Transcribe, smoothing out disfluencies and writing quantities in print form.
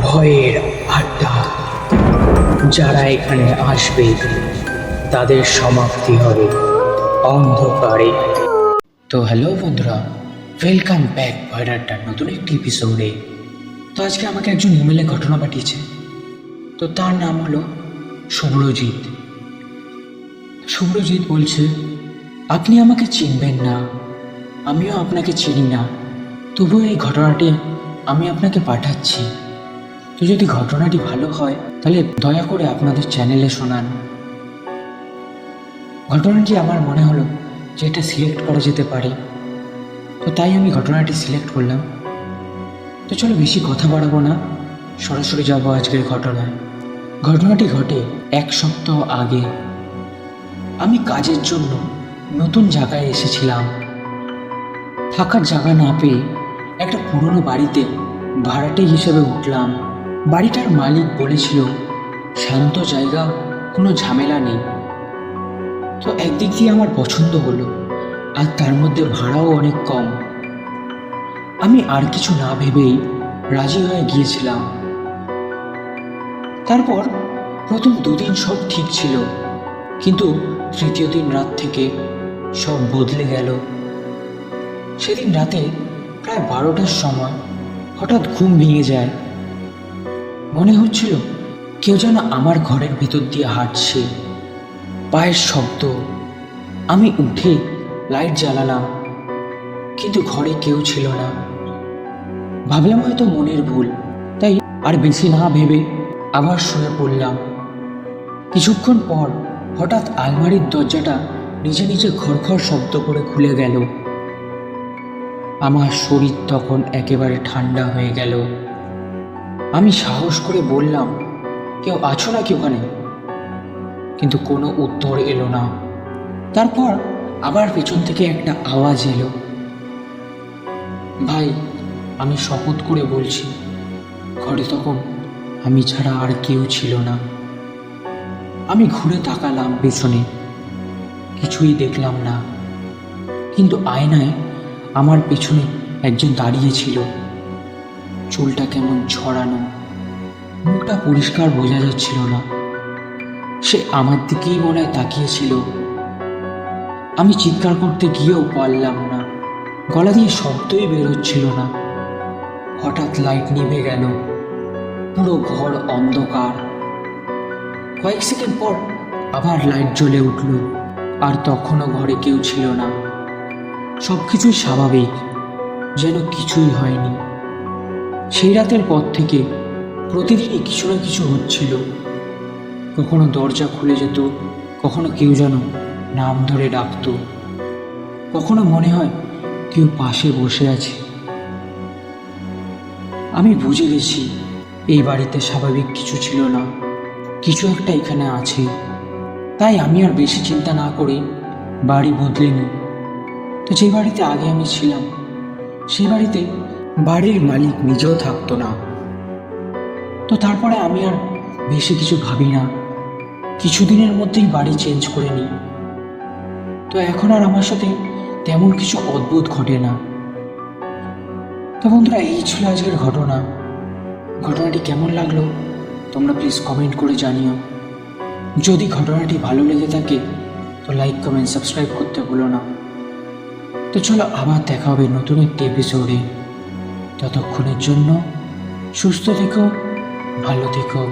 ভয়ের আড্ডা। যারা এখানে আসবে তাদের সমাপ্তি হবে অন্ধকারে। তো হ্যালো বন্ধুরা, ওয়েলকাম ব্যাক ভয়ের আড্ডার নতুন একটি এপিসোডে। তো আজকে আমাকে একজন ইমেলে ঘটনা পাঠিয়েছে। তো তার নাম হলো শুভ্রজিৎ। শুভ্রজিৎ বলছে, আপনি আমাকে চিনবেন না, আমিও আপনাকে চিনি না, তবুও এই ঘটনাটি আমি আপনাকে পাঠাচ্ছি। তো যদি ঘটনাটি ভালো হয় তাহলে দয়া করে আপনাদের চ্যানেলে শোনান। ঘটনাটি আমার মনে হলো যে এটা সিলেক্ট করা যেতে পারে, তো তাই আমি ঘটনাটি সিলেক্ট করলাম। তো চলো বেশি কথা বাড়াবো না, সরাসরি যাবো আজকের ঘটনায়। ঘটনাটি ঘটে 1 সপ্তাহ আগে। আমি কাজের জন্য নতুন জায়গায় এসেছিলাম। থাকার জায়গা না পেয়ে একটা পুরনো বাড়িতে ভাড়াটে হিসেবে উঠলাম। বাড়িটার মালিক বলেছিল শান্ত জায়গা, কোনো ঝামেলা নেই। তো একদিক দিয়ে আমার পছন্দ হলো, আর তার মধ্যে ভাড়াও অনেক কম। আমি আর কিছু না ভেবেই রাজি হয়ে গিয়েছিলাম। তারপর প্রথম 2 দিন সব ঠিক ছিল, কিন্তু তৃতীয় দিন রাত থেকে সব বদলে গেল। সেদিন রাতে প্রায় 12টার সময় হঠাৎ ঘুম ভেঙে যায়। মনে হচ্ছিল কেউ যেন আমার ঘরের ভিতর দিয়ে হাঁটছে, পায়ের শব্দ। আমি উঠে লাইট জ্বালালাম, কিন্তু ঘরে কেউ ছিল না। ভাবলাম হয়তো মনের ভুল, তাই আর বেশি না ভেবে আবার শুয়ে পড়লাম। কিছুক্ষণ পর হঠাৎ আলমারির দরজাটা নিজে নিজে খড়খড় শব্দ করে খুলে গেল। আমার শরীর তখন একেবারে ঠান্ডা হয়ে গেল। আমি সাহস করে বললাম, কেউ আছো নাকি ওখানে? কিন্তু কোনো উত্তর এলো না। তারপর আবার পেছন থেকে একটা আওয়াজ এলো। ভাই, আমি শপথ করে বলছি, ঘরে তখন আমি ছাড়া আর কেউ ছিল না। আমি ঘুরে তাকালাম পেছনে, কিছুই দেখলাম না। কিন্তু আয়নায় আমার পেছনে একজন দাঁড়িয়ে ছিল। চুলটা কেমন ছড়ানো, মুখটা পরিষ্কার বোঝা যাচ্ছিল না। সে আমার দিকেই মনে হয় তাকিয়েছিল। আমি চিৎকার করতে গিয়েও পারলাম না, গলা দিয়ে শব্দই বেরোচ্ছিল না। হঠাৎ লাইট নিভে গেল, পুরো ঘর অন্ধকার। কয়েক সেকেন্ড পর আবার লাইট জ্বলে উঠল, আর তখনও ঘরে কেউ ছিল না। সবকিছুই স্বাভাবিক, যেন কিছুই হয়নি। সেই রাতের পর থেকে প্রতিদিনই কিছু না কিছু হচ্ছিল। কখনো দরজা খুলে যেত, কখনো কেউ যেন নাম ধরে ডাকতো, কখনো মনে হয় কেউ পাশে বসে আছে। আমি বুঝে গেছি এই বাড়িতে স্বাভাবিক কিছু ছিল না, কিছু একটা এখানে আছে। তাই আমি আর বেশি চিন্তা না করে বাড়ি বদলে নিই। তো যে বাড়িতে আগে আমি ছিলাম, সেই বাড়িতে বাড়ির মালিক নিজেও থাকতো না। তো তারপরে আমি আর বেশি কিছু ভাবি না, কিছুদিনের মধ্যেই বাড়ি চেঞ্জ করে নিই। তো এখন আর আমার সাথে তেমন কিছু অদ্ভুত ঘটে না। তো বন্ধুরা, এই ছিল আজকের ঘটনা। ঘটনাটি কেমন লাগলো তোমরা প্লিজ কমেন্ট করে জানিও। যদি ঘটনাটি ভালো লেগে থাকে তো লাইক, কমেন্ট, সাবস্ক্রাইব করতে ভুলো না। তো চলো আবার দেখা হবে নতুন একটি এপিসোডে। ততক্ষণের জন্য সুস্থ থেকো, ভালো থেকো।